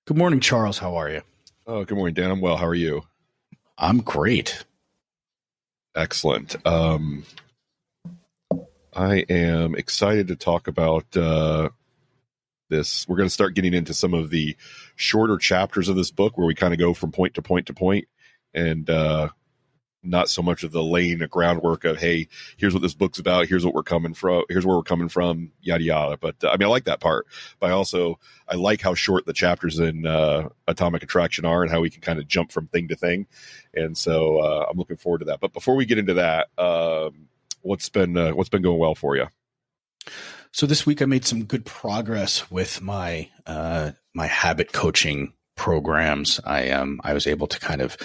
Good morning, Charles. How are you? Oh, good morning, Dan. I'm well. How are you? I'm great. Excellent. I am excited to talk about this. We're going to start getting into some of the shorter chapters of this book where we kind of go from point to point to point, and not so much of the laying a groundwork of, hey, here's what this book's about. Here's what we're coming from. Here's where we're coming from, yada, yada. But I like that part. But I like how short the chapters in Atomic Attraction are and how we can kind of jump from thing to thing. And so I'm looking forward to that. But before we get into that, what's been going well for you? So this week I made some good progress with my my habit coaching programs. I was able to kind of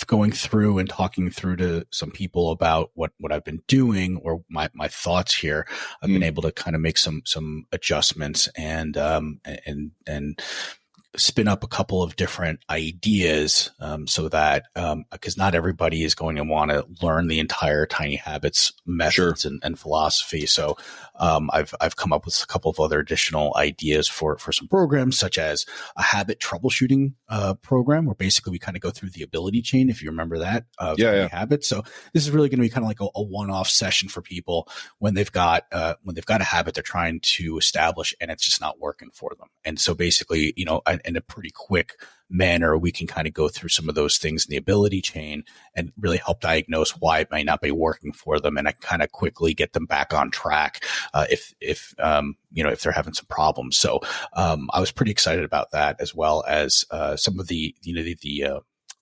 going through and talking through to some people about what I've been doing or my thoughts here. I've been able to kind of make some adjustments and spin up a couple of different ideas so that because not everybody is going to want to learn the entire Tiny Habits methods and philosophy. So I've come up with a couple of other additional ideas for some programs, such as a habit troubleshooting program, where basically we kind of go through the ability chain, if you remember that, of habits. So this is really going to be kind of like a one-off session for people when they've got a habit they're trying to establish and it's just not working for them. And so basically, in a pretty quick manner, we can kind of go through some of those things in the ability chain and really help diagnose why it might not be working for them, and I kind of quickly get them back on track if they're having some problems. So I was pretty excited about that, as well as some of the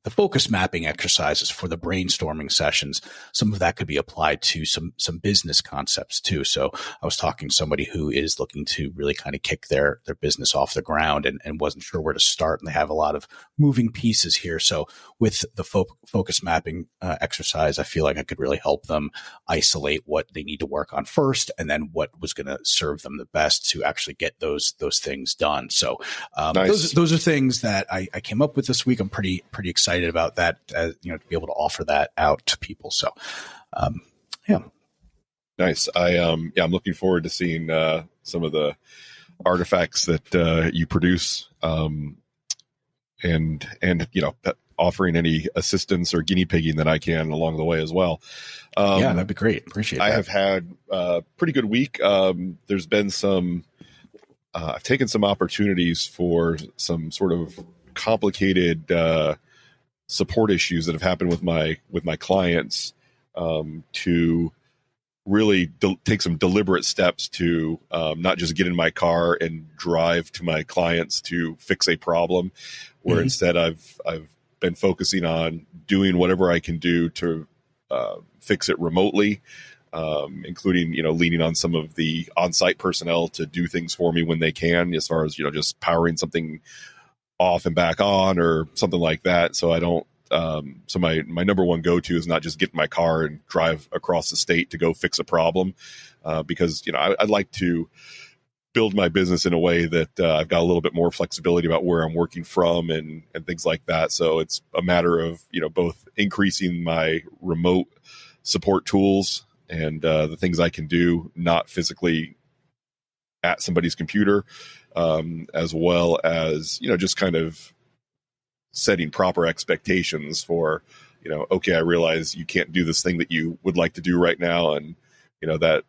focus mapping exercises for the brainstorming sessions. Some of that could be applied to some business concepts too. So I was talking to somebody who is looking to really kind of kick their business off the ground and wasn't sure where to start. And they have a lot of moving pieces here. So with the focus mapping exercise, I feel like I could really help them isolate what they need to work on first, and then what was going to serve them the best to actually get those things done. So nice. Those are things that I came up with this week. I'm pretty excited about that, to be able to offer that out to people. So, yeah. Nice. I'm looking forward to seeing some of the artifacts that you produce, and offering any assistance or guinea pigging that I can along the way as well. That'd be great. Appreciate I that. have had a pretty good week. There's been I've taken some opportunities for some sort of complicated support issues that have happened with my clients, to really take some deliberate steps to not just get in my car and drive to my clients to fix a problem, where instead I've been focusing on doing whatever I can do to fix it remotely, including leaning on some of the on-site personnel to do things for me when they can, as far as just powering something off and back on or something like that. So I don't, so my number one go-to is not just get in my car and drive across the state to go fix a problem, because, I'd like to build my business in a way that I've got a little bit more flexibility about where I'm working from and things like that. So it's a matter of, both increasing my remote support tools and the things I can do, not physically at somebody's computer, as well as, just kind of setting proper expectations for, okay, I realize you can't do this thing that you would like to do right now. And, that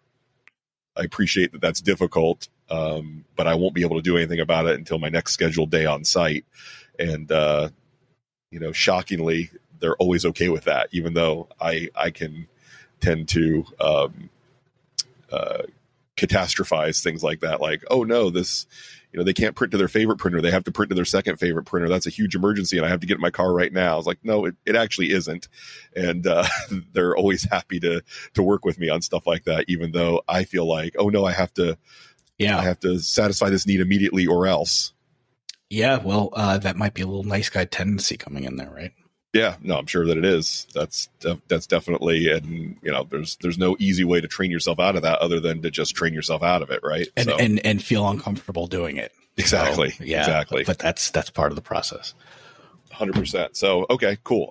I appreciate that that's difficult, but I won't be able to do anything about it until my next scheduled day on site. And, shockingly, they're always okay with that, even though I can tend to catastrophize things like that. Like, oh no, this, they can't print to their favorite printer. They have to print to their second favorite printer. That's a huge emergency, and I have to get in my car right now. I was like, no, it actually isn't. And they're always happy to work with me on stuff like that, even though I feel like, oh no, I have to satisfy this need immediately or else. Yeah, well, that might be a little nice guy tendency coming in there, right? Yeah, no, I'm sure that it is. That's definitely, and there's no easy way to train yourself out of that other than to just train yourself out of it, right? And feel uncomfortable doing it. Exactly. So, yeah, exactly. But that's part of the process. 100%. So, okay, cool.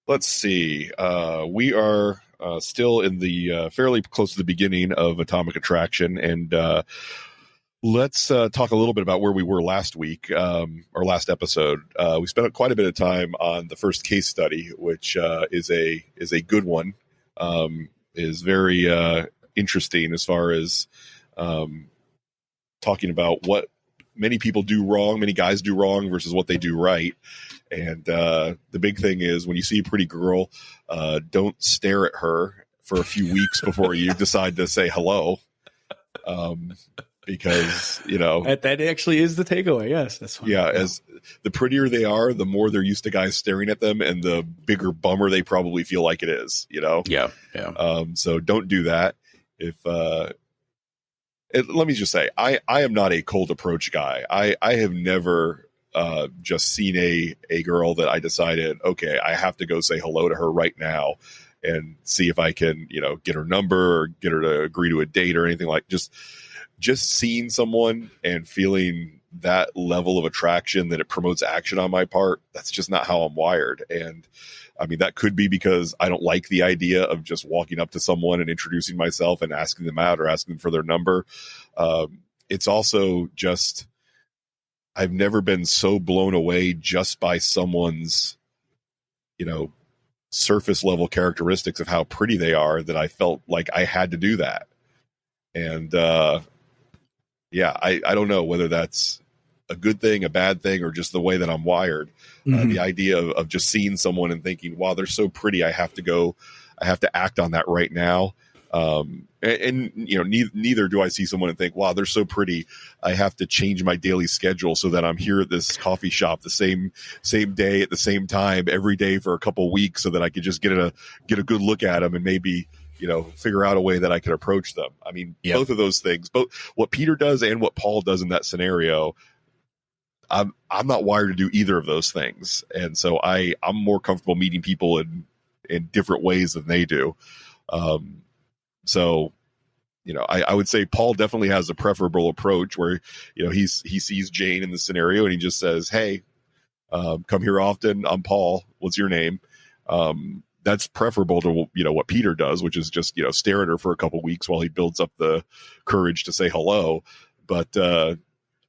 Let's see. We are still in the fairly close to the beginning of Atomic Attraction, and Let's talk a little bit about where we were last week, or last episode. We spent quite a bit of time on the first case study, which is a good one. Is very interesting as far as talking about what many people do wrong, many guys do wrong versus what they do right. And the big thing is when you see a pretty girl, don't stare at her for a few weeks before you decide to say hello. Because, that actually is the takeaway. Yes, that's fine. Yeah. As the prettier they are, the more they're used to guys staring at them, and the bigger bummer they probably feel like it is, Yeah. So don't do that. Let me just say, I am not a cold approach guy. I have never just seen a girl that I decided, okay, I have to go say hello to her right now and see if I can, get her number or get her to agree to a date or anything like just seeing someone and feeling that level of attraction that it promotes action on my part. That's just not how I'm wired. And I mean, that could be because I don't like the idea of just walking up to someone and introducing myself and asking them out or asking them for their number. It's also just, I've never been so blown away just by someone's, surface level characteristics of how pretty they are that I felt like I had to do that. And, I don't know whether that's a good thing, a bad thing, or just the way that I'm wired. The idea of just seeing someone and thinking, wow, they're so pretty, I have to act on that right now. Neither do I see someone and think, wow, they're so pretty, I have to change my daily schedule so that I'm here at this coffee shop the same day at the same time every day for a couple of weeks so that I could just get a good look at them and maybe figure out a way that I could approach them. I mean, Both of those things, both what Peter does and what Paul does in that scenario, I'm not wired to do either of those things. And so I'm more comfortable meeting people in different ways than they do. I would say Paul definitely has a preferable approach where, he sees Jane in the scenario and he just says, hey, come here often. I'm Paul. What's your name? That's preferable to, what Peter does, which is just, stare at her for a couple weeks while he builds up the courage to say hello. But I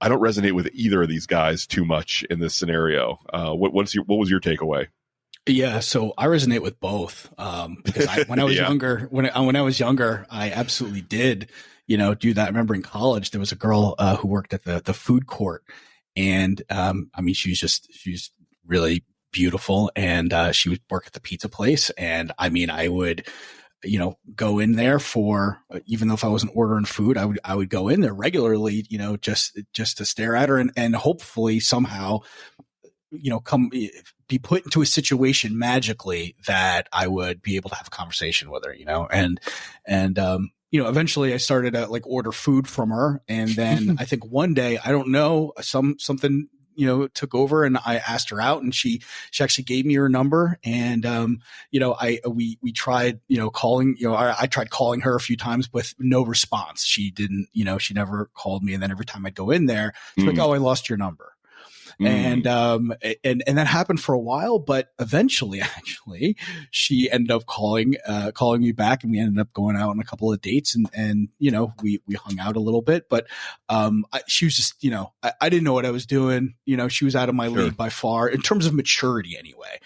don't resonate with either of these guys too much in this scenario. What was your takeaway? Yeah, so I resonate with both because when I was younger, when I was younger, I absolutely did, do that. I remember in college there was a girl who worked at the food court, and she's really beautiful, and she would work at the pizza place, and I would, go in there for, even though if I wasn't ordering food, I would go in there regularly, just to stare at her and hopefully somehow, be put into a situation magically that I would be able to have a conversation with her, and eventually I started to order food from her. And then I think one day, I don't know, something, took over and I asked her out and she actually gave me her number. And, we tried, calling, I tried calling her a few times with no response. She didn't, she never called me. And then every time I'd go in there, she's like, oh, I lost your number. And that happened for a while, but eventually actually she ended up calling me back and we ended up going out on a couple of dates and we hung out a little bit, but, she was just, I didn't know what I was doing. She was out of my league by far in terms of maturity anyway.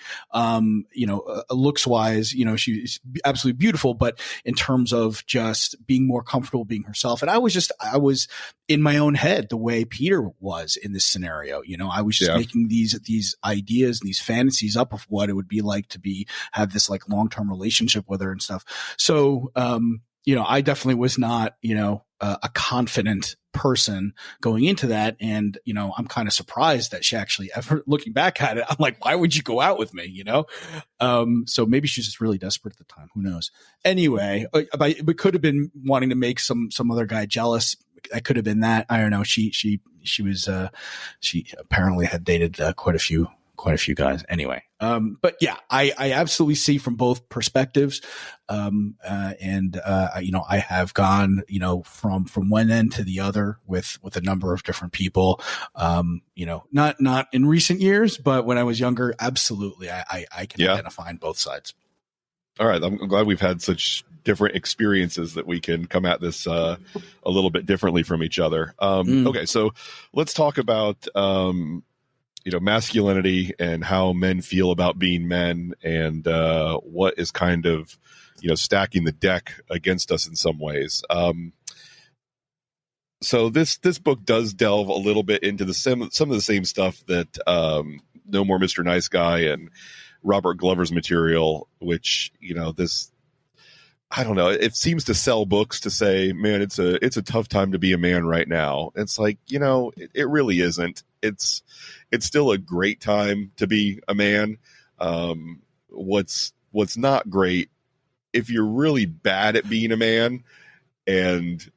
Looks wise, she's absolutely beautiful, but in terms of just being more comfortable being herself. And I was in my own head the way Peter was in this scenario. I was just making these ideas and these fantasies up of what it would be like to have this long-term relationship with her and stuff. So, I definitely was not, a confident person going into that. And, I'm kind of surprised that she actually ever, looking back at it, I'm like, why would you go out with me? So maybe she's just really desperate at the time. Who knows? Anyway, we could have been wanting to make some other guy jealous. I could have been that. I don't know. She was, she apparently had dated quite a few guys anyway. But yeah, I absolutely see from both perspectives. I have gone, from one end to the other with a number of different people. Not in recent years, but when I was younger, absolutely. I can identify on both sides. All right. I'm glad we've had such different experiences that we can come at this a little bit differently from each other. Okay. So let's talk about, masculinity and how men feel about being men, and what is kind of, stacking the deck against us in some ways. So this book does delve a little bit into some of the same stuff that No More Mr. Nice Guy and Robert Glover's material, which, I don't know, it seems to sell books to say, man, it's a tough time to be a man right now. It's like, it really isn't. It's still a great time to be a man. What's not great, if you're really bad at being a man and,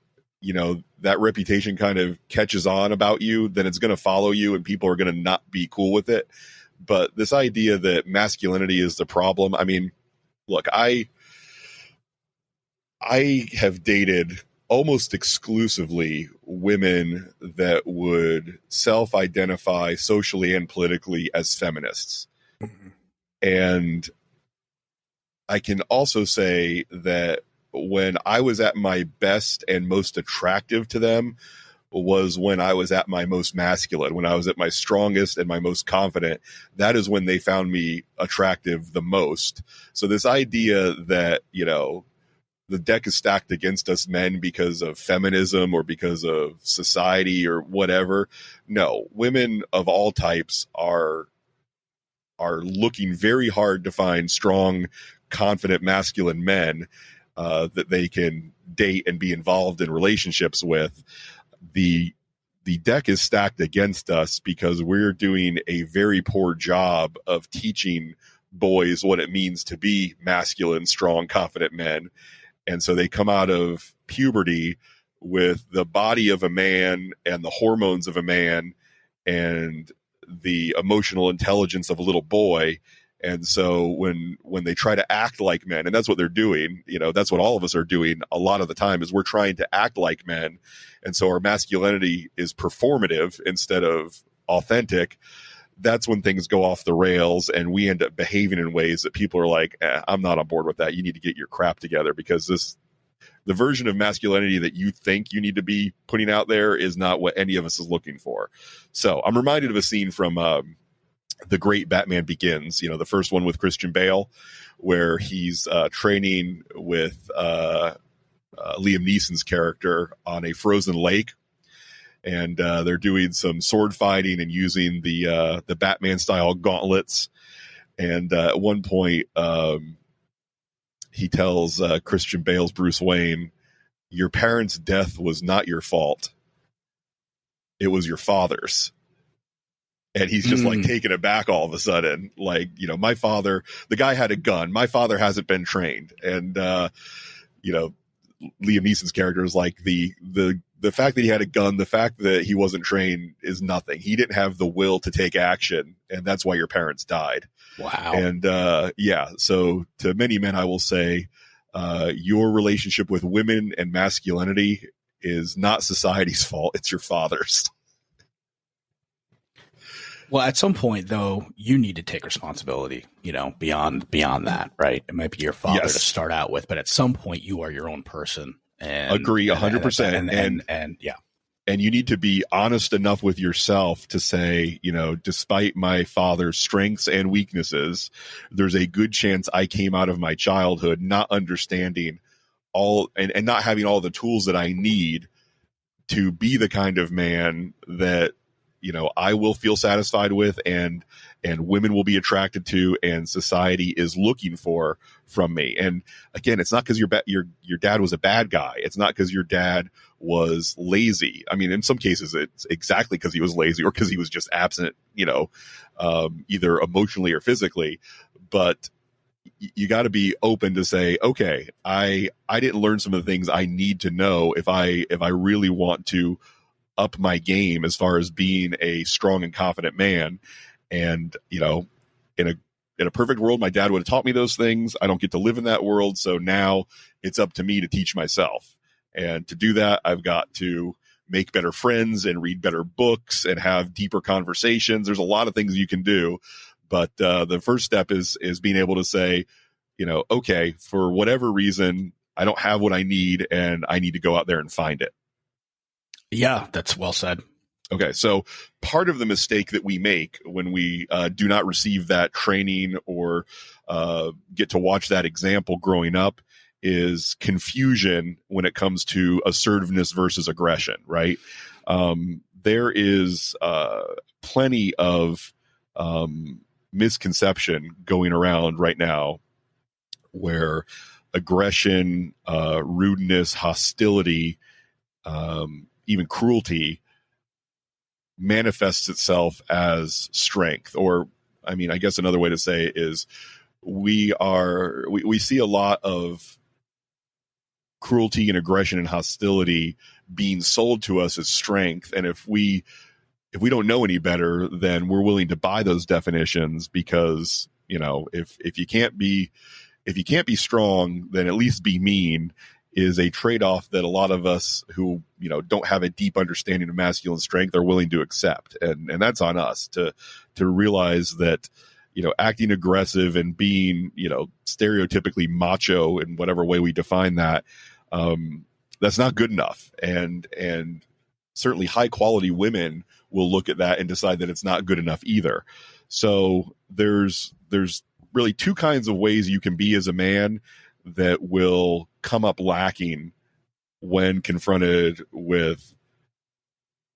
that reputation kind of catches on about you, then it's going to follow you and people are going to not be cool with it. But this idea that masculinity is the problem, I mean, look, I have dated almost exclusively women that would self-identify socially and politically as feminists. Mm-hmm. And I can also say that when I was at my best and most attractive to them was when I was at my most masculine, when I was at my strongest and my most confident. That is when they found me attractive the most. So this idea that, the deck is stacked against us men because of feminism or because of society or whatever. No, women of all types are looking very hard to find strong, confident, masculine men that they can date and be involved in relationships with. The deck is stacked against us because we're doing a very poor job of teaching boys what it means to be masculine, strong, confident men. And so they come out of puberty with the body of a man and the hormones of a man and the emotional intelligence of a little boy. And so when they try to act like men, and that's what they're doing, that's what all of us are doing a lot of the time, is we're trying to act like men. And so our masculinity is performative instead of authentic. That's when things go off the rails and we end up behaving in ways that people are like, I'm not on board with that. You need to get your crap together, because the version of masculinity that you think you need to be putting out there is not what any of us is looking for. So I'm reminded of a scene from The Great Batman Begins, the first one with Christian Bale, where he's training with Liam Neeson's character on a frozen lake. And they're doing some sword fighting and using the Batman style gauntlets. And at one point, he tells Christian Bale's Bruce Wayne, your parents' death was not your fault. It was your father's. And he's just like taken aback all of a sudden. Like, my father, the guy had a gun. My father hasn't been trained. And, Liam Neeson's character is like the fact that he had a gun, the fact that he wasn't trained is nothing. He didn't have the will to take action. And that's why your parents died. Wow. And, so to many men, I will say, your relationship with women and masculinity is not society's fault. It's your father's. Well, at some point, though, you need to take responsibility, beyond that, right? It might be your father to start out with, but at some point you are your own person. And agree 100%. And you need to be honest enough with yourself to say, despite my father's strengths and weaknesses, there's a good chance I came out of my childhood not understanding all and not having all the tools that I need to be the kind of man that, I will feel satisfied with and women will be attracted to and society is looking for from me. And again, it's not because your dad was a bad guy. It's not because your dad was lazy. I mean, in some cases it's exactly because he was lazy or because he was just absent, either emotionally or physically. But you got to be open to say, okay, I didn't learn some of the things I need to know if I really want to up my game as far as being a strong and confident man. And, in a perfect world, my dad would have taught me those things. I don't get to live in that world. So now it's up to me to teach myself. And to do that, I've got to make better friends and read better books and have deeper conversations. There's a lot of things you can do. But the first step is being able to say, okay, for whatever reason, I don't have what I need and I need to go out there and find it. Yeah, that's well said. Okay, so part of the mistake that we make when we do not receive that training or get to watch that example growing up is confusion when it comes to assertiveness versus aggression, right? There is plenty of misconception going around right now where aggression, rudeness, hostility, even cruelty manifests itself as strength. Or, I mean, I guess another way to say it is we see a lot of cruelty and aggression and hostility being sold to us as strength. And if we don't know any better, then we're willing to buy those definitions because, if you can't be strong, then at least be mean is a trade-off that a lot of us who, don't have a deep understanding of masculine strength are willing to accept. And that's on us to realize that, acting aggressive and being, stereotypically macho in whatever way we define that, that's not good enough. And certainly high quality women will look at that and decide that it's not good enough either. So there's really two kinds of ways you can be as a man that will come up lacking when confronted with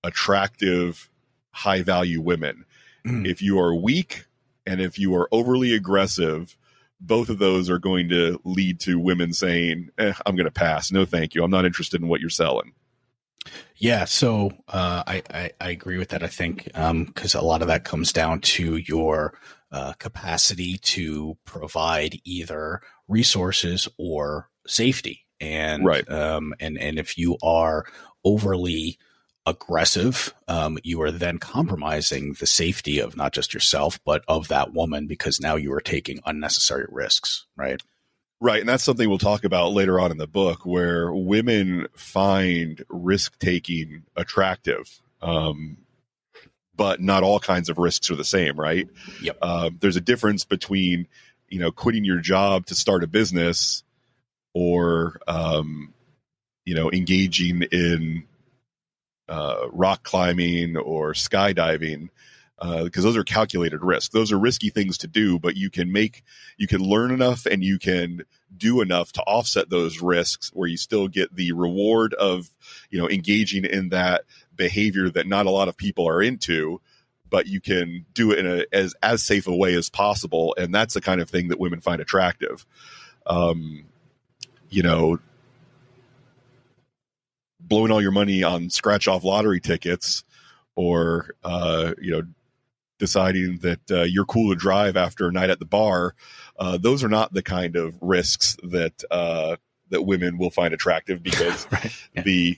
attractive, high value women. If you are weak and if you are overly aggressive, both of those are going to lead to women saying, I'm going to pass. No, thank you. I'm not interested in what you're selling. Yeah. So I agree with that. I think because a lot of that comes down to your capacity to provide either resources or safety. And, right. And if you are overly aggressive, you are then compromising the safety of not just yourself, but of that woman, because now you are taking unnecessary risks. Right. Right. And that's something we'll talk about later on in the book, where women find risk taking attractive. But not all kinds of risks are the same, right? Yep. There's a difference between, quitting your job to start a business or, engaging in rock climbing or skydiving, because those are calculated risks. Those are risky things to do, but you can learn enough and you can do enough to offset those risks where you still get the reward of, engaging in that behavior that not a lot of people are into, but you can do it in as safe a way as possible. And that's the kind of thing that women find attractive. Blowing all your money on scratch off lottery tickets or, deciding that you're cool to drive after a night at the bar. Those are not the kind of risks that women will find attractive because right. Yeah.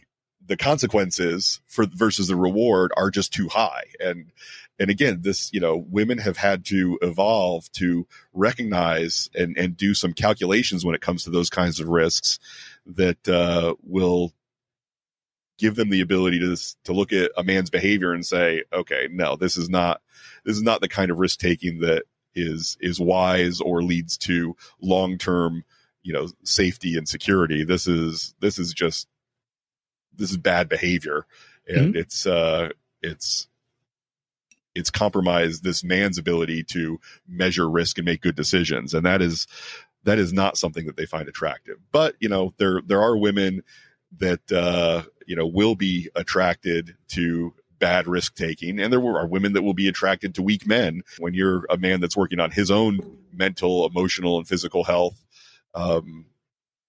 The consequences versus the reward are just too high. And again, this, women have had to evolve to recognize and do some calculations when it comes to those kinds of risks that will give them the ability to look at a man's behavior and say, okay, no, this is not the kind of risk taking that is wise or leads to long-term, safety and security. This is bad behavior. And it's compromised this man's ability to measure risk and make good decisions. And that is not something that they find attractive. But, there are women that, will be attracted to bad risk taking. And there are women that will be attracted to weak men. When you're a man that's working on his own mental, emotional, and physical health,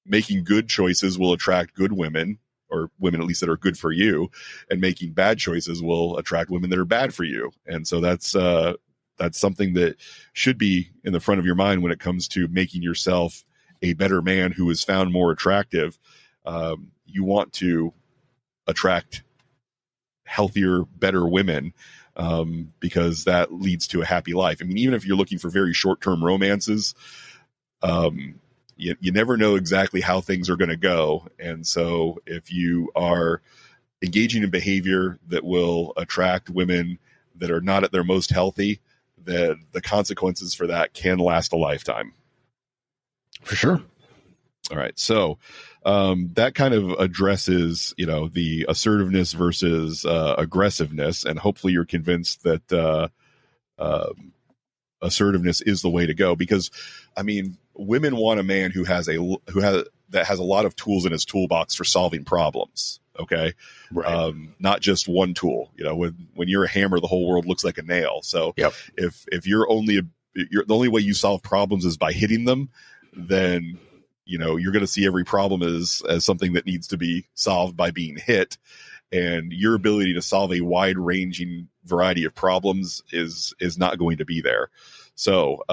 making good choices will attract good women, or women at least that are good for you, and making bad choices will attract women that are bad for you. And so that's something that should be in the front of your mind when it comes to making yourself a better man who is found more attractive. You want to attract healthier, better women, because that leads to a happy life. I mean, even if you're looking for very short-term romances, you never know exactly how things are going to go. And so if you are engaging in behavior that will attract women that are not at their most healthy, the consequences for that can last a lifetime. For sure. All right. So that kind of addresses, the assertiveness versus aggressiveness. And hopefully you're convinced that assertiveness is the way to go, because, women want a man that has a lot of tools in his toolbox for solving problems. Okay. Right. Not just one tool. When you're a hammer, the whole world looks like a nail. So Yep. if you're the only way you solve problems is by hitting them, then you're going to see every problem as something that needs to be solved by being hit. And your ability to solve a wide ranging variety of problems is not going to be there. So,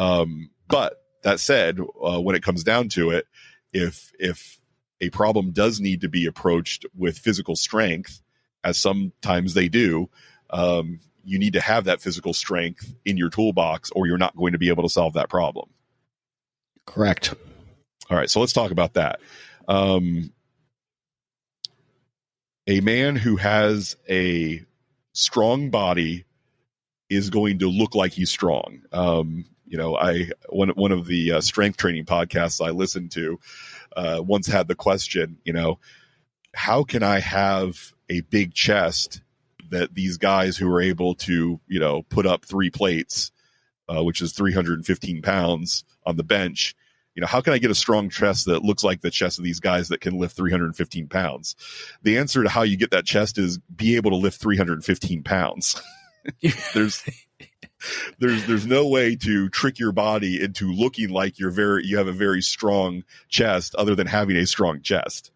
but that said, when it comes down to it, if a problem does need to be approached with physical strength, as sometimes they do, you need to have that physical strength in your toolbox, or you're not going to be able to solve that problem. Correct. All right, so let's talk about that. A man who has a strong body is going to look like he's strong. One of the strength training podcasts I listened to once had the question, how can I have a big chest that these guys who are able to, put up 3 plates, which is 315 pounds on the bench, how can I get a strong chest that looks like the chest of these guys that can lift 315 pounds? The answer to how you get that chest is be able to lift 315 pounds. There's no way to trick your body into looking like you have a very strong chest other than having a strong chest.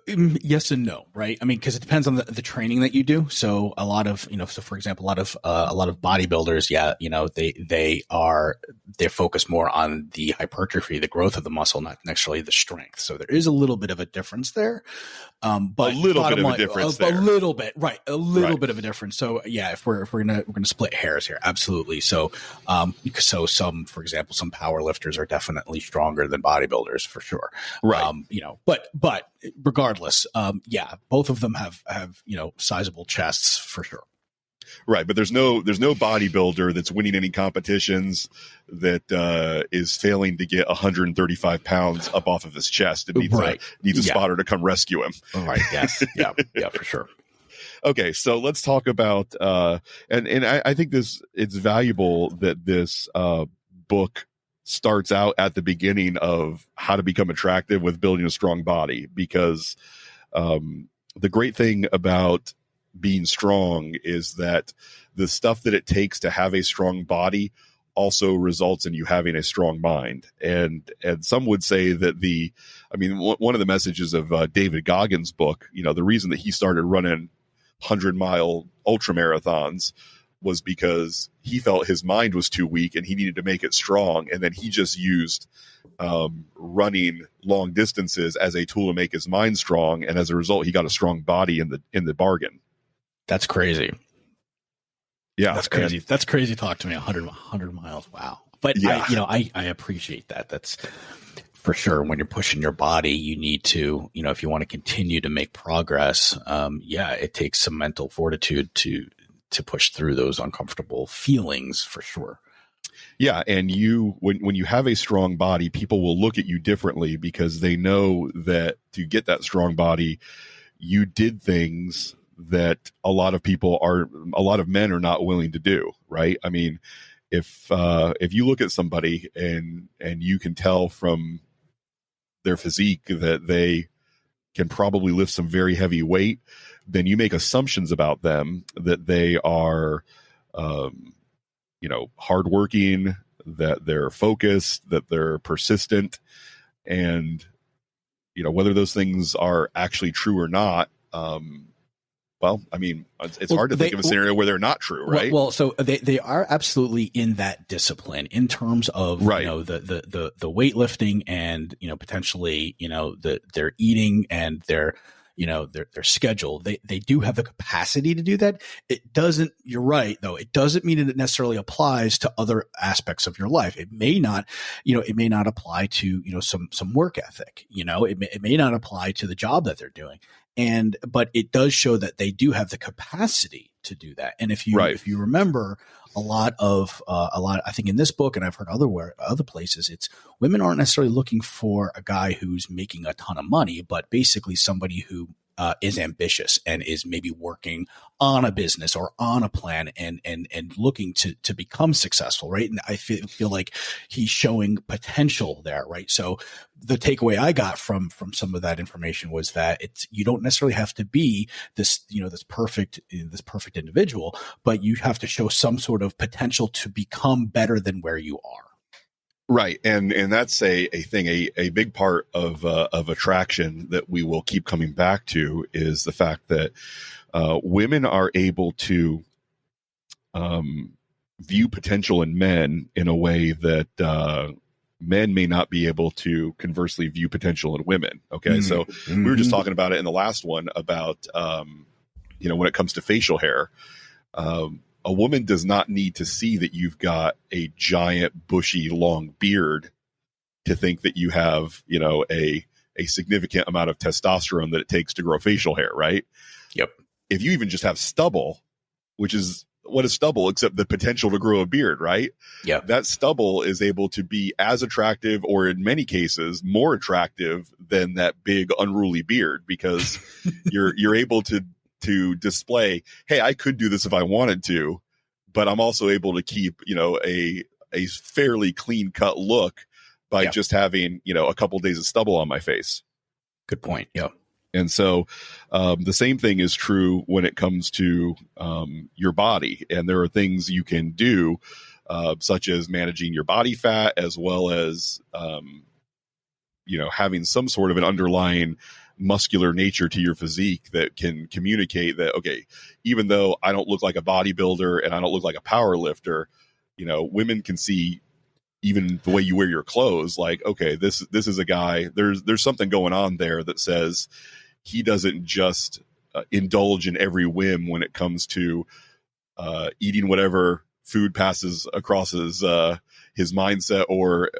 Yes and no, right? Because it depends on the training that you do. So a lot of, so for example, a lot of bodybuilders, they focus more on the hypertrophy, the growth of the muscle, not necessarily the strength. So there is a little bit of a difference there. But a little bit of a difference there. A little bit, right? A little bit of a difference. So yeah, if we're gonna split hairs here, absolutely. So some, for example, some power lifters are definitely stronger than bodybuilders for sure, right? But regardless, both of them have sizable chests for sure. Right, but there's no bodybuilder that's winning any competitions that is failing to get 135 pounds up off of his chest and needs a spotter to come rescue him. Right. Yes. Yeah, for sure. Okay, so let's talk about and I think it's valuable that this book starts out at the beginning of how to become attractive with building a strong body, because the great thing about being strong is that the stuff that it takes to have a strong body also results in you having a strong mind. And some would say that one of the messages of David Goggins' book, the reason that he started running 100-mile ultra marathons was because he felt his mind was too weak and he needed to make it strong. And then he just used running long distances as a tool to make his mind strong. And as a result, he got a strong body in the bargain. That's crazy. Yeah. That's crazy. That's crazy talk to me. 100 miles. Wow. But yeah. I appreciate that. That's for sure. When you're pushing your body, you need to, if you want to continue to make progress, it takes some mental fortitude to push through those uncomfortable feelings for sure. Yeah. And when you have a strong body, people will look at you differently because they know that to get that strong body, you did things that a lot of men are not willing to do. Right. If you look at somebody and you can tell from their physique that they can probably lift some very heavy weight, then you make assumptions about them that they are, hardworking, that they're focused, that they're persistent, and whether those things are actually true or not. It's hard to think of a scenario where they're not true, right? Well, so they are absolutely in that discipline in terms of the weightlifting and potentially their eating and their schedule. They do have the capacity to do that. It doesn't. You're right, though. It doesn't mean it necessarily applies to other aspects of your life. It may not. It may not apply to some work ethic. It may not apply to the job that they're doing. but it does show that they do have the capacity to do that. And if you remember a lot, I think in this book, and I've heard other places, it's women aren't necessarily looking for a guy who's making a ton of money, but basically somebody who is ambitious and is maybe working on a business or on a plan and looking to become successful, right? And I feel like he's showing potential there, right? So the takeaway I got from some of that information was that you don't necessarily have to be this perfect individual, but you have to show some sort of potential to become better than where you are. Right. And that's a thing, a big part of attraction that we will keep coming back to is the fact that women are able to view potential in men in a way that men may not be able to conversely view potential in women. Okay. Mm-hmm. So we were just talking about it in the last one about, when it comes to facial hair, a woman does not need to see that you've got a giant, bushy, long beard to think that you have, a significant amount of testosterone that it takes to grow facial hair, right? Yep. If you even just have stubble, which is what is stubble except the potential to grow a beard, right? Yeah. That stubble is able to be as attractive, or in many cases more attractive than that big unruly beard, because you're able to display, hey, I could do this if I wanted to, but I'm also able to keep, a fairly clean cut look by just having, a couple days of stubble on my face. Good point. Yeah. And so the same thing is true when it comes to your body. And there are things you can do, such as managing your body fat, as well as, having some sort of an underlying muscular nature to your physique that can communicate that, okay, even though I don't look like a bodybuilder and I don't look like a power lifter, women can see even the way you wear your clothes, like, okay, this is a guy, there's something going on there that says he doesn't just indulge in every whim when it comes to eating whatever food passes across his mindset, or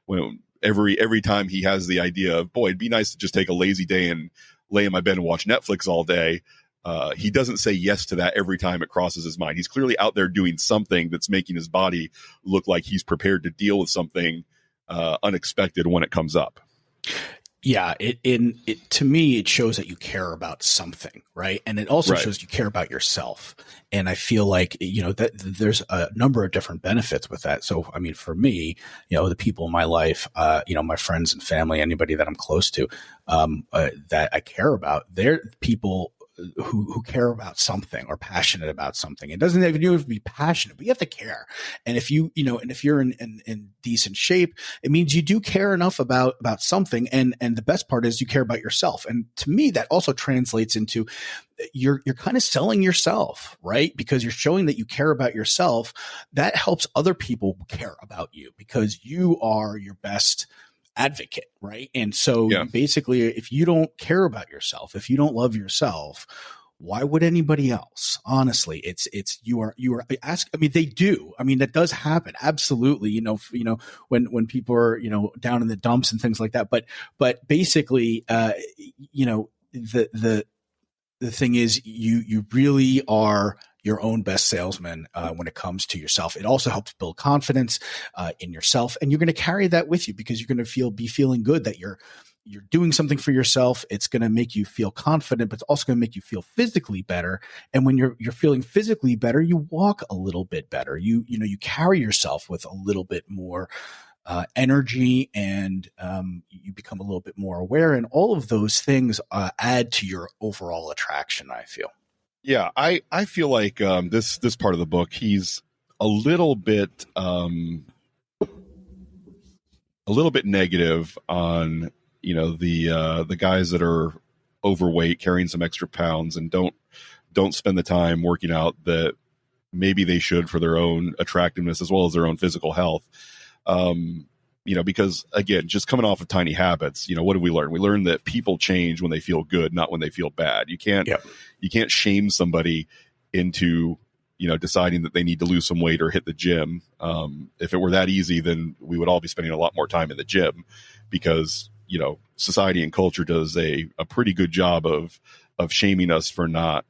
when every time he has the idea of, boy, it'd be nice to just take a lazy day and lay in my bed and watch Netflix all day. He doesn't say yes to that every time it crosses his mind. He's clearly out there doing something that's making his body look like he's prepared to deal with something unexpected when it comes up. Yeah, to me, it shows that you care about something, right? And it also shows you care about yourself. And I feel like, that there's a number of different benefits with that. So, I mean, for me, the people in my life, my friends and family, anybody that I'm close to, that I care about, they're people who care about something or passionate about something. It doesn't even have to be passionate, but you have to care. And if if you're in decent shape, it means you do care enough about something. And the best part is you care about yourself. And to me, that also translates into you're kind of selling yourself, right? Because you're showing that you care about yourself. That helps other people care about you because you are your best advocate, right? And so basically, if you don't care about yourself, if you don't love yourself, why would anybody else? Honestly, you are ask. I mean, they do. I mean, that does happen. Absolutely. When people are, down in the dumps and things like that. But basically, the thing is you really are your own best salesman when it comes to yourself. It also helps build confidence in yourself, and you're going to carry that with you because you're going to be feeling good that you're doing something for yourself. It's going to make you feel confident, but it's also going to make you feel physically better. And when you're feeling physically better, you walk a little bit better. You carry yourself with a little bit more energy, and you become a little bit more aware. And all of those things add to your overall attraction, I feel. Yeah, I feel like this part of the book, he's a little bit negative on the guys that are overweight, carrying some extra pounds, and don't spend the time working out that maybe they should for their own attractiveness as well as their own physical health. Because again, just coming off of Tiny Habits, what did we learn? We learned that people change when they feel good, not when they feel bad. You can't shame somebody into, deciding that they need to lose some weight or hit the gym. If it were that easy, then we would all be spending a lot more time in the gym because society and culture does a pretty good job of shaming us for not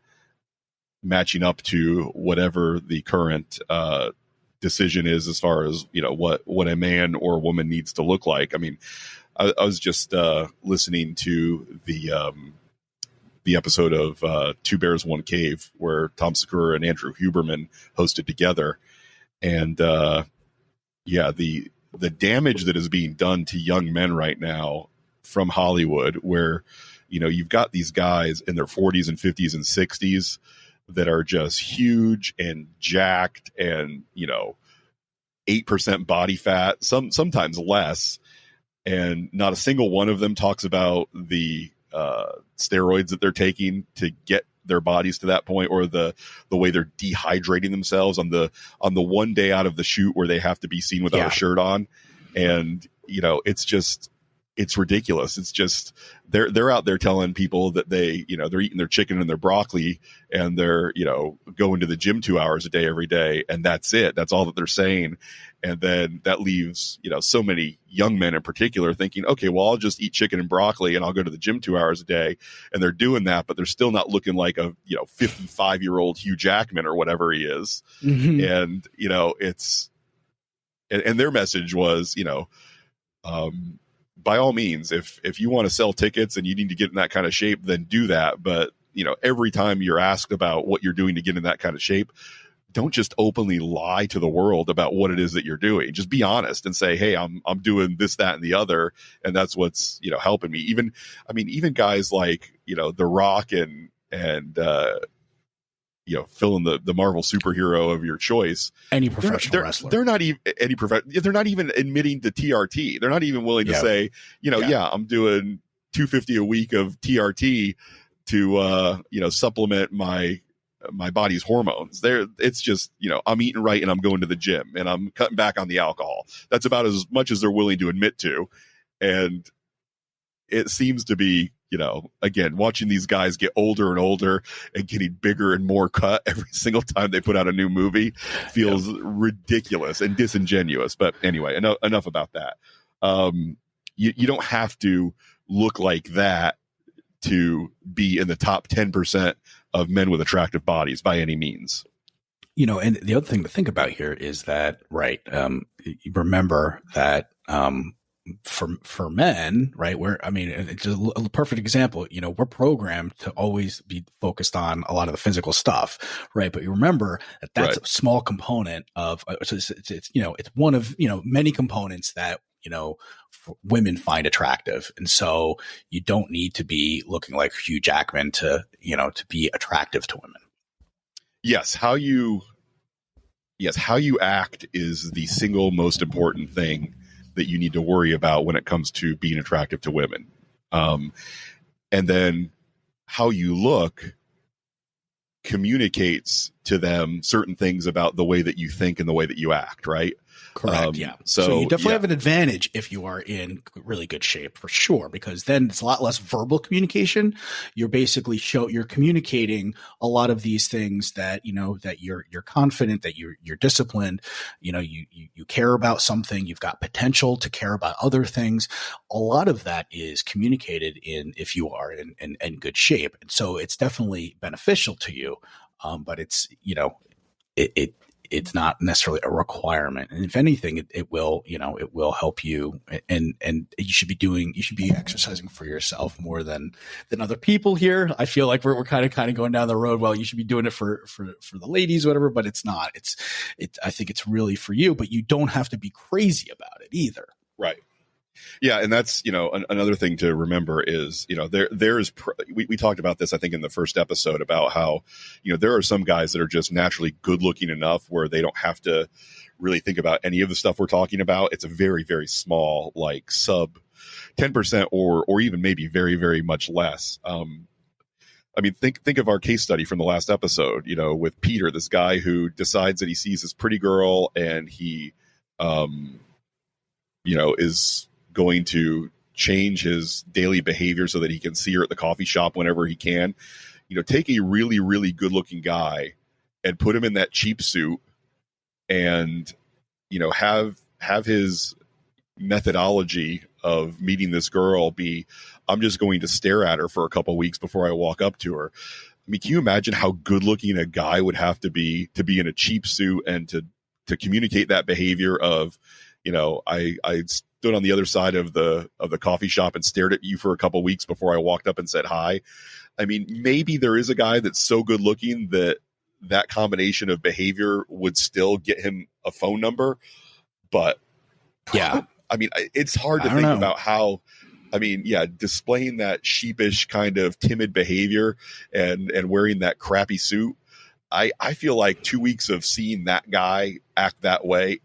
matching up to whatever the current decision is as far as what a man or a woman needs to look like. I mean, I was just listening to the episode of Two Bears One Cave where Tom Segura and Andrew Huberman hosted together, and the damage that is being done to young men right now from Hollywood, where you've got these guys in their 40s and 50s and 60s that are just huge and jacked and 8% body fat, sometimes less, and not a single one of them talks about the steroids that they're taking to get their bodies to that point, or the way they're dehydrating themselves on the one day out of the shoot where they have to be seen without a shirt on. And it's ridiculous. It's just they're out there telling people that they're eating their chicken and their broccoli and they're going to the gym 2 hours a day every day, and that's it. That's all that they're saying. And then that leaves so many young men in particular thinking, okay, well, I'll just eat chicken and broccoli and I'll go to the gym 2 hours a day. And they're doing that, but they're still not looking like a 55-year-old Hugh Jackman or whatever he is. Mm-hmm. And it's and their message was by all means, if you want to sell tickets and you need to get in that kind of shape, then do that. But, every time you're asked about what you're doing to get in that kind of shape, don't just openly lie to the world about what it is that you're doing. Just be honest and say, hey, I'm doing this, that, and the other. And that's what's, helping me. Even guys like, The Rock and fill in the Marvel superhero of your choice. Any professional wrestler. They're not even they're not even admitting to TRT. They're not even willing to say, I'm doing 250 a week of TRT to supplement my body's hormones. It's just, I'm eating right and I'm going to the gym and I'm cutting back on the alcohol. That's about as much as they're willing to admit to. And it seems to be, again, watching these guys get older and older and getting bigger and more cut every single time they put out a new movie feels ridiculous and disingenuous. But anyway, enough about that. You don't have to look like that to be in the top 10% of men with attractive bodies by any means. And the other thing to think about here is that, right, you remember that for men, right, it's a perfect example. We're programmed to always be focused on a lot of the physical stuff, right? But you remember that's right. A small component of it's one of many components that women find attractive, and so you don't need to be looking like Hugh Jackman to be attractive to women. Yes, how you act is the single most important thing that you need to worry about when it comes to being attractive to women. And then how you look communicates to them certain things about the way that you think and the way that you act, right? Correct. Yeah. So you definitely have an advantage if you are in really good shape, for sure, because then it's a lot less verbal communication. You're basically you're communicating a lot of these things that, that you're confident, that you're disciplined, you care about something, you've got potential to care about other things. A lot of that is communicated if you are in good shape. And so it's definitely beneficial to you. But it's, it's not necessarily a requirement. And if anything, it will help you, and you should be exercising for yourself more than other people here. I feel like we're kind of going down the road. Well, you should be doing it for the ladies, whatever, but it's not. I think it's really for you, but you don't have to be crazy about it either. Right. Yeah. And that's, another thing to remember is, we talked about this, I think, in the first episode about how, there are some guys that are just naturally good looking enough where they don't have to really think about any of the stuff we're talking about. It's a very, very small, like sub 10% or even maybe very, very much less. Think of our case study from the last episode, with Peter, this guy who decides that he sees this pretty girl and he, is going to change his daily behavior so that he can see her at the coffee shop whenever he can. Take a really, really good looking guy and put him in that cheap suit and, have his methodology of meeting this girl be, I'm just going to stare at her for a couple of weeks before I walk up to her. I mean, can you imagine how good looking a guy would have to be in a cheap suit and to communicate that behavior of, I stood on the other side of the coffee shop and stared at you for a couple of weeks before I walked up and said hi. I mean, maybe there is a guy that's so good looking that combination of behavior would still get him a phone number. But yeah, I mean, it's hard to think about how, displaying that sheepish kind of timid behavior and wearing that crappy suit. I feel like 2 weeks of seeing that guy act that way,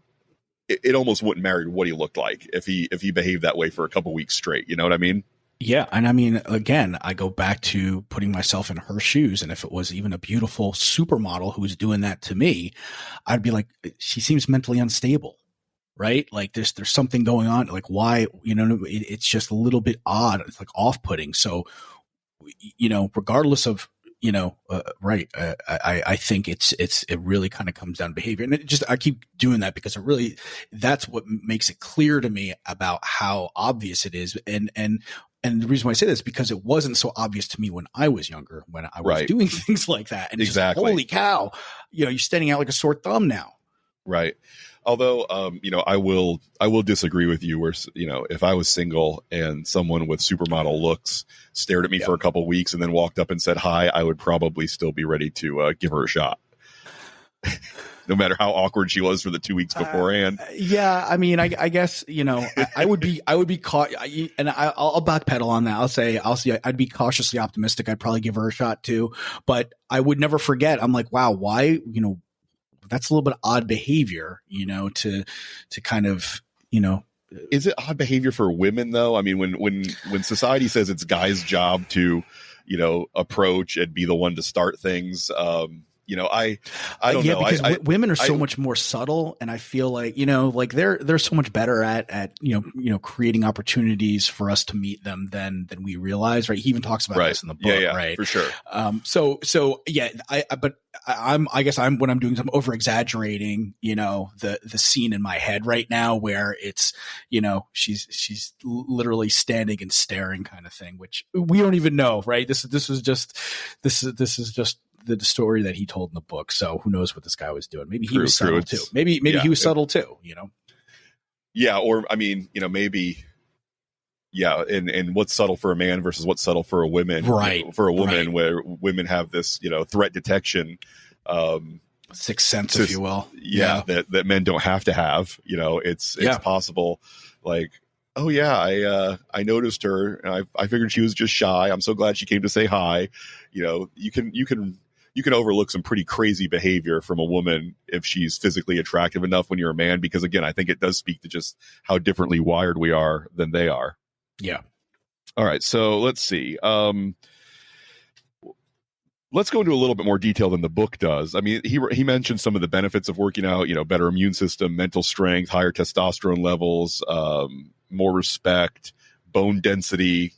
it almost wouldn't matter what he looked like if he behaved that way for a couple weeks straight. You know what I mean? Yeah. And I mean, again, I go back to putting myself in her shoes. And if it was even a beautiful supermodel who was doing that to me, I'd be like, she seems mentally unstable. Right? Like there's something going on. Like why, it's just a little bit odd. It's like off-putting. So, regardless of, right. I think it really kind of comes down to behavior. And I keep doing that because that's what makes it clear to me about how obvious it is. And the reason why I say this is because it wasn't so obvious to me when I was younger, when I was doing things like that. And exactly. Just, holy cow, you're standing out like a sore thumb now. Right. Although, I will disagree with you where, if I was single and someone with supermodel looks stared at me for a couple of weeks and then walked up and said hi, I would probably still be ready to give her a shot. No matter how awkward she was for the 2 weeks beforehand. Yeah. I mean, I guess, I would be caught, and I'll backpedal on that. I'll see, I'd be cautiously optimistic. I'd probably give her a shot too, but I would never forget. I'm like, wow, why, that's a little bit odd behavior, to kind of, Is it odd behavior for women though? I mean, when society says it's guys' job to, approach and be the one to start things, I don't know. Because women are so much more subtle, and I feel like, like they're so much better at creating opportunities for us to meet them than we realize, right? He even talks about this in the book, right? For sure. I guess when I'm doing some over exaggerating, the scene in my head right now where it's, she's literally standing and staring kind of thing, which we don't even know, right? This is just the story that he told in the book. So who knows what this guy was doing? Maybe he was subtle too. Maybe he was subtle too, Yeah. Or, I mean, maybe, yeah. And what's subtle for a man versus what's subtle for a woman, right? For a woman, where women have this, threat detection, sixth sense, if you will. Yeah. That men don't have to have, it's possible. Like, oh yeah, I noticed her and I figured she was just shy. I'm so glad she came to say hi. You can overlook some pretty crazy behavior from a woman if she's physically attractive enough when you're a man, because again, I think it does speak to just how differently wired we are than they are. Yeah. All right. So let's see. Let's go into a little bit more detail than the book does. I mean, he mentioned some of the benefits of working out, better immune system, mental strength, higher testosterone levels, more respect, bone density,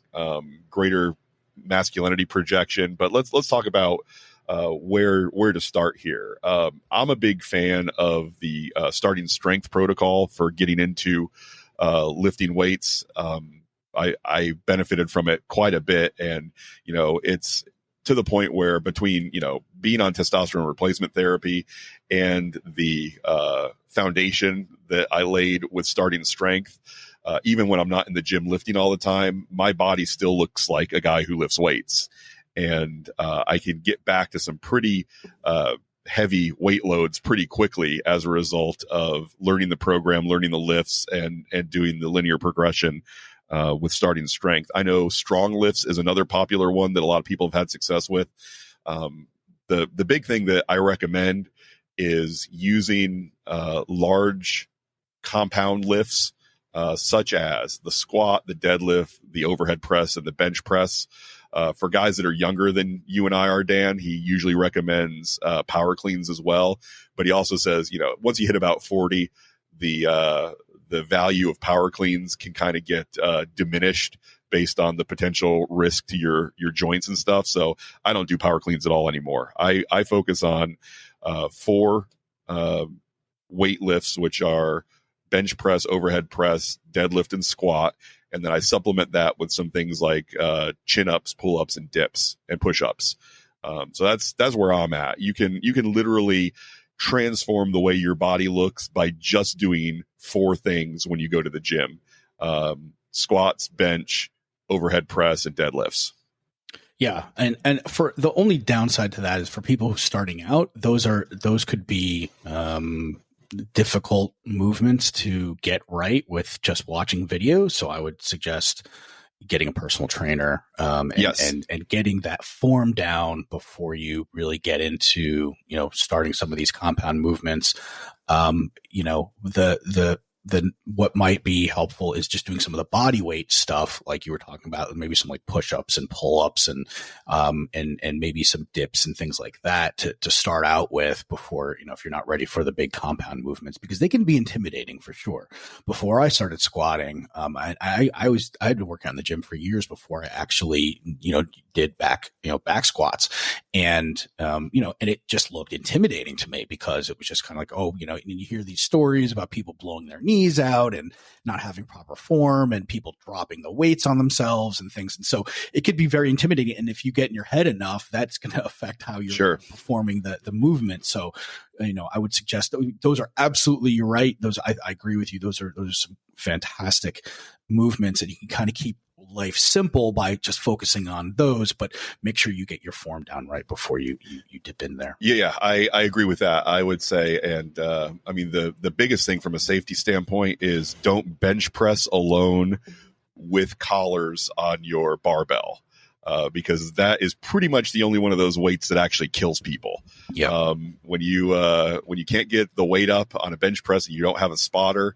greater masculinity projection. But let's talk about where to start here. I'm a big fan of the starting strength protocol for getting into lifting weights. I benefited from it quite a bit, and it's to the point where between being on testosterone replacement therapy and the foundation that I laid with starting strength, even when I'm not in the gym lifting all the time, my body still looks like a guy who lifts weights. And I can get back to some pretty heavy weight loads pretty quickly as a result of learning the program, learning the lifts, and doing the linear progression with starting strength. I know strong lifts is another popular one that a lot of people have had success with. The big thing that I recommend is using large compound lifts, such as the squat, the deadlift, the overhead press, and the bench press. For guys that are younger than you and I are, Dan, he usually recommends power cleans as well. But he also says, once you hit about 40, the value of power cleans can kind of get diminished based on the potential risk to your joints and stuff. So I don't do power cleans at all anymore. I focus on 4 weight lifts, which are bench press, overhead press, deadlift, and squat. And then I supplement that with some things like chin ups, pull ups, and dips and push ups. So that's where I'm at. You can literally transform the way your body looks by just doing 4 things when you go to the gym: squats, bench, overhead press, and deadlifts. Yeah. And for the only downside to that is for people who are starting out, those could be difficult movements to get right with just watching videos. So I would suggest getting a personal trainer, and getting that form down before you really get into, starting some of these compound movements. The what might be helpful is just doing some of the body weight stuff, like you were talking about, maybe some like push-ups and pull-ups and maybe some dips and things like that to start out with before, if you're not ready for the big compound movements, because they can be intimidating for sure. Before I started squatting, I had been working on the gym for years before I actually, did back squats, and it just looked intimidating to me because it was just kind of like, and you hear these stories about people blowing their knees out and not having proper form and people dropping the weights on themselves and things. And so it could be very intimidating. And if you get in your head enough, that's going to affect how you're performing the movement. So, I would suggest those are absolutely, you're right. Those, I agree with you. Those are some fantastic movements, and you can kind of keep life simple by just focusing on those, but make sure you get your form down right before you dip in there. Yeah, I agree with that. I would say, and the biggest thing from a safety standpoint is don't bench press alone with collars on your barbell, because that is pretty much the only one of those weights that actually kills people. Yeah. When you can't get the weight up on a bench press and you don't have a spotter,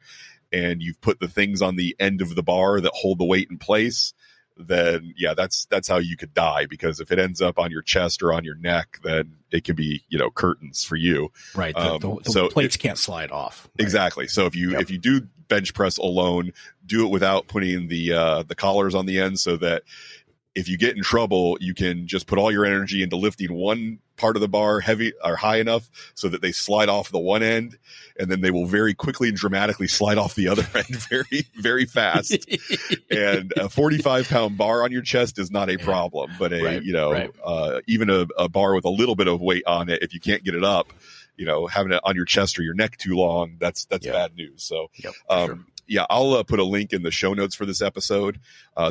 and you've put the things on the end of the bar that hold the weight in place, then that's how you could die, because if it ends up on your chest or on your neck, then it can be, curtains for you. Right. The plates can't slide off. Right? Exactly. So if you do bench press alone, do it without putting the collars on the end, so that if you get in trouble, you can just put all your energy into lifting one part of the bar heavy or high enough so that they slide off the one end, and then they will very quickly and dramatically slide off the other end very, very fast. And a 45-pound bar on your chest is not a problem, but even a bar with a little bit of weight on it, if you can't get it up, having it on your chest or your neck too long, that's bad news. So, sure. Yeah, I'll put a link in the show notes for this episode.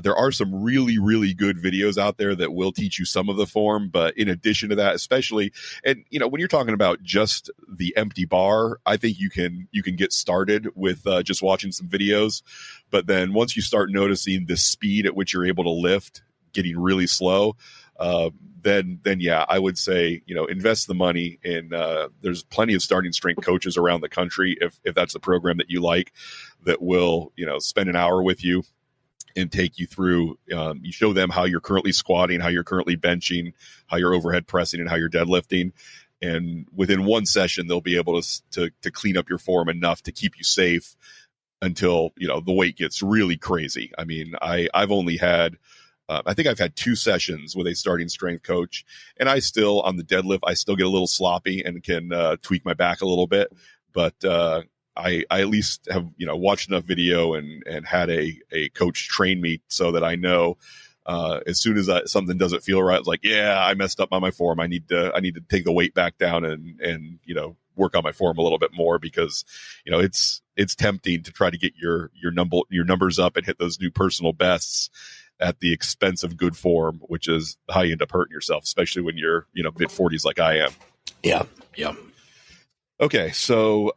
There are some really, really good videos out there that will teach you some of the form. But in addition to that, especially, and when you're talking about just the empty bar, I think you can get started with just watching some videos. But then once you start noticing the speed at which you're able to lift getting really slow, then I would say, invest the money in, there's plenty of starting strength coaches around the country, if that's the program that you like, that will, spend an hour with you and take you through, you show them how you're currently squatting, how you're currently benching, how you're overhead pressing, and how you're deadlifting. And within one session, they'll be able to clean up your form enough to keep you safe until, the weight gets really crazy. I mean, I've only had, I think I've had 2 sessions with a starting strength coach, and I still, on the deadlift, I still get a little sloppy and can tweak my back a little bit. But I at least have, watched enough video and had a coach train me so that I know as soon as something doesn't feel right, it's like, I messed up on my form. I need to take the weight back down and work on my form a little bit more, because it's tempting to try to get your numbers up and hit those new personal bests at the expense of good form, which is how you end up hurting yourself, especially when you're, mid 40s like I am. Yeah. Okay. So,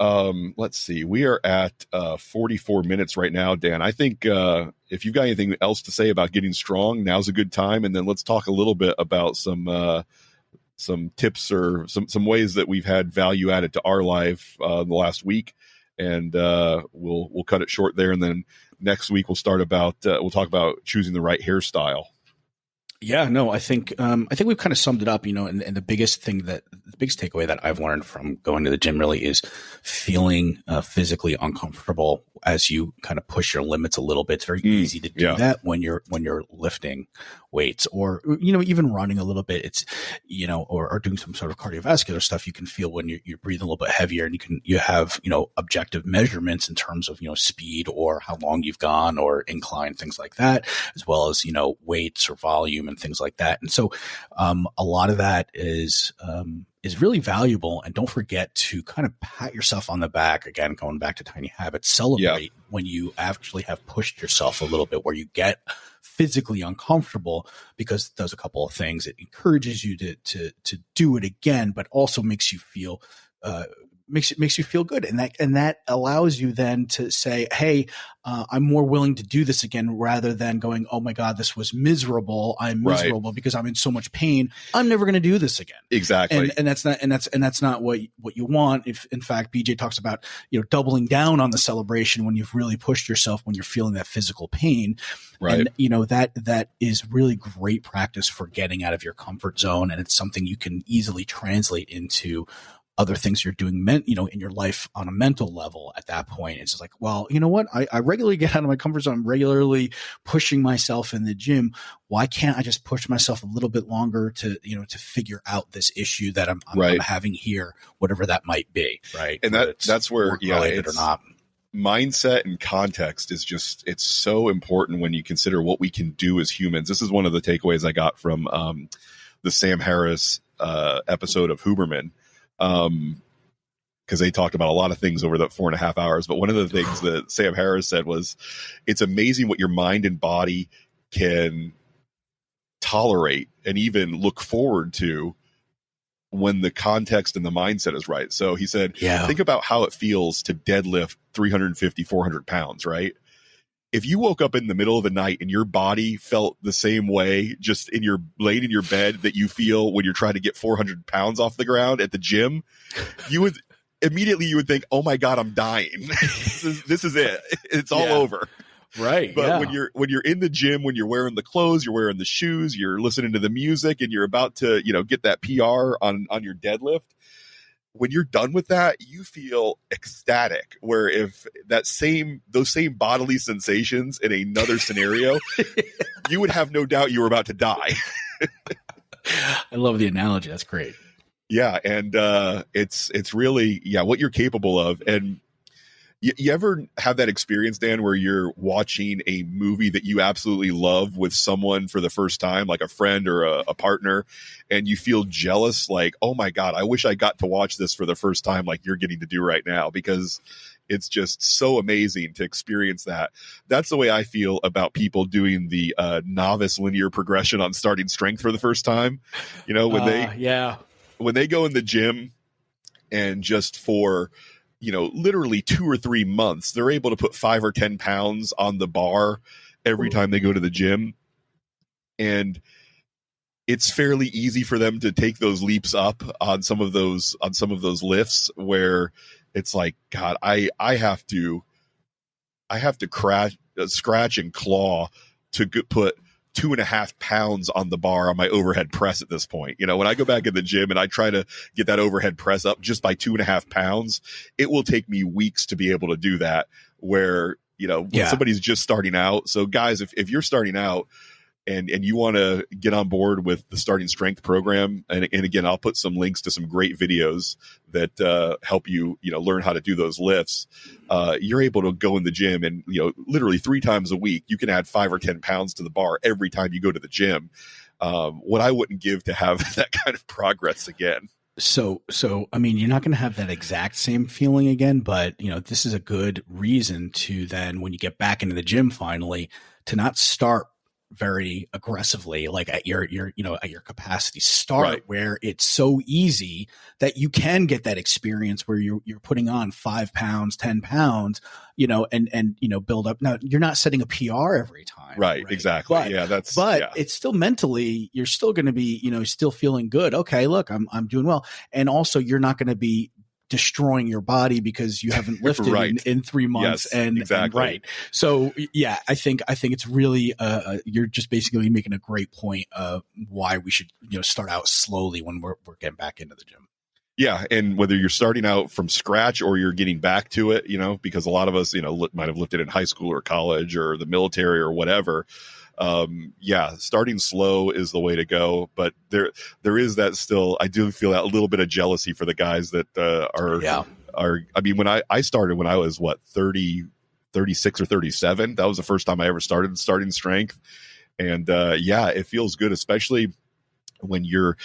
let's see. We are at 44 minutes right now, Dan. I think if you've got anything else to say about getting strong, now's a good time. And then let's talk a little bit about some tips or some ways that we've had value added to our life the last week. And we'll cut it short there. And then next week we'll talk about choosing the right hairstyle. Yeah, no, I think we've kind of summed it up, and the biggest takeaway that I've learned from going to the gym really is feeling physically uncomfortable as you kind of push your limits a little bit. It's very easy to do that when you're lifting weights, or, you know, even running a little bit. It's, you know, or doing some sort of cardiovascular stuff. You can feel when you're breathing a little bit heavier, and you have, you know, objective measurements in terms of, you know, speed or how long you've gone or incline, things like that, as well as, you know, weights or volume and things like that. And so, a lot of that is really valuable. And don't forget to kind of pat yourself on the back. Again, going back to tiny habits, celebrate when you actually have pushed yourself a little bit, where you get physically uncomfortable, because it does a couple of things. It encourages you to do it again, but also makes you feel, makes you feel good. And that allows you then to say, hey, I'm more willing to do this again, rather than going, oh my God, this was miserable. I'm miserable because I'm in so much pain. I'm never going to do this again. Exactly. And that's not what you want. If in fact, BJ talks about, you know, doubling down on the celebration when you've really pushed yourself, when you're feeling that physical pain. Right. And, you know, that is really great practice for getting out of your comfort zone. And it's something you can easily translate into other things you're doing, you know, in your life on a mental level. At that point, it's just like, well, you know what? I regularly get out of my comfort zone. I'm regularly pushing myself in the gym. Why can't I just push myself a little bit longer to, you know, to figure out this issue that I'm having here, whatever that might be. Right. And that's where, related or not. Mindset and context is just, it's so important when you consider what we can do as humans. This is one of the takeaways I got from the Sam Harris episode of Huberman. Because they talked about a lot of things over that 4.5 hours. But one of the things that Sam Harris said was, it's amazing what your mind and body can tolerate and even look forward to when the context and the mindset is right. So he said, think about how it feels to deadlift 350, 400 pounds, right? If you woke up in the middle of the night and your body felt the same way, just laid in your bed, that you feel when you're trying to get 400 pounds off the ground at the gym, you would think, oh my God, I'm dying. This is it. It's all over. Right. But when you're in the gym, when you're wearing the clothes, you're wearing the shoes, you're listening to the music, and you're about to, you know, get that PR on your deadlift, when you're done with that, you feel ecstatic. Where if those same bodily sensations in another scenario, you would have no doubt you were about to die. I love the analogy. That's great. Yeah. And it's really, what you're capable of. And you ever have that experience, Dan, where you're watching a movie that you absolutely love with someone for the first time, like a friend or a partner, and you feel jealous, like, oh my God, I wish I got to watch this for the first time like you're getting to do right now, because it's just so amazing to experience that. That's the way I feel about people doing the novice linear progression on starting strength for the first time. You know, when they go in the gym and just for, you know, literally 2 or 3 months, they're able to put 5 or 10 pounds on the bar every time they go to the gym. And it's fairly easy for them to take those leaps up on some of those lifts, where it's like, God, I have to scratch and claw to put 2.5 pounds on the bar on my overhead press at this point. You know, when I go back in the gym and I try to get that overhead press up just by 2.5 pounds, it will take me weeks to be able to do that, where, you know, when somebody's just starting out. So guys, if you're starting out and you want to get on board with the Starting Strength program, and again, I'll put some links to some great videos that help you, you know, learn how to do those lifts. You're able to go in the gym and, you know, literally 3 times a week, you can add 5 or 10 pounds to the bar every time you go to the gym. What I wouldn't give to have that kind of progress again. So, I mean, you're not going to have that exact same feeling again, but, you know, this is a good reason to then, when you get back into the gym finally, to not start very aggressively, like at your capacity. Start where it's so easy that you can get that experience where you're putting on 5 pounds, 10 pounds, you know, and you know, build up. Now, you're not setting a PR every time. Right? Exactly. But it's still mentally, you're still going to be, you know, still feeling good. Okay, look, I'm doing well. And also, you're not going to be destroying your body because you haven't lifted in 3 months. Yes, exactly. And so I think it's really you're just basically making a great point of why we should, you know, start out slowly when we're getting back into the gym. Yeah, and whether you're starting out from scratch or you're getting back to it, you know, because a lot of us, you know, might have lifted in high school or college or the military or whatever. yeah, starting slow is the way to go. But there is that still. I do feel that a little bit of jealousy for the guys that are. I mean, when I started when I was 36 or 37. That was the first time I ever started starting strength, and yeah, it feels good, especially when your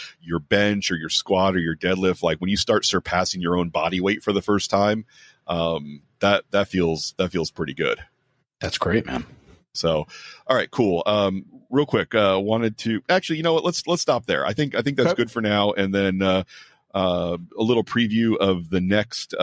bench or your squat or your deadlift, like when you start surpassing your own body weight for the first time, that feels pretty good. That's great, man. So, all right, cool. Real quick, wanted to actually, you know what? Let's stop there. I think that's good for now. And then a little preview of the next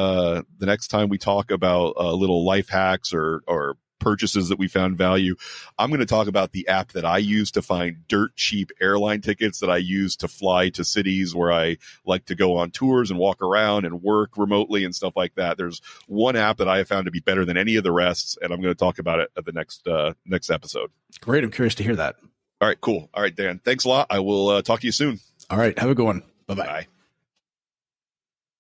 time we talk about little life hacks or purchases that we found value. I'm going to talk about the app that I use to find dirt cheap airline tickets that I use to fly to cities where I like to go on tours and walk around and work remotely and stuff like that. There's one app that I have found to be better than any of the rest, and I'm going to talk about it at the next episode. Great. I'm curious to hear that. All right, cool. All right, Dan, thanks a lot. I will talk to you soon. All right. Have a good one. Bye-bye. Bye.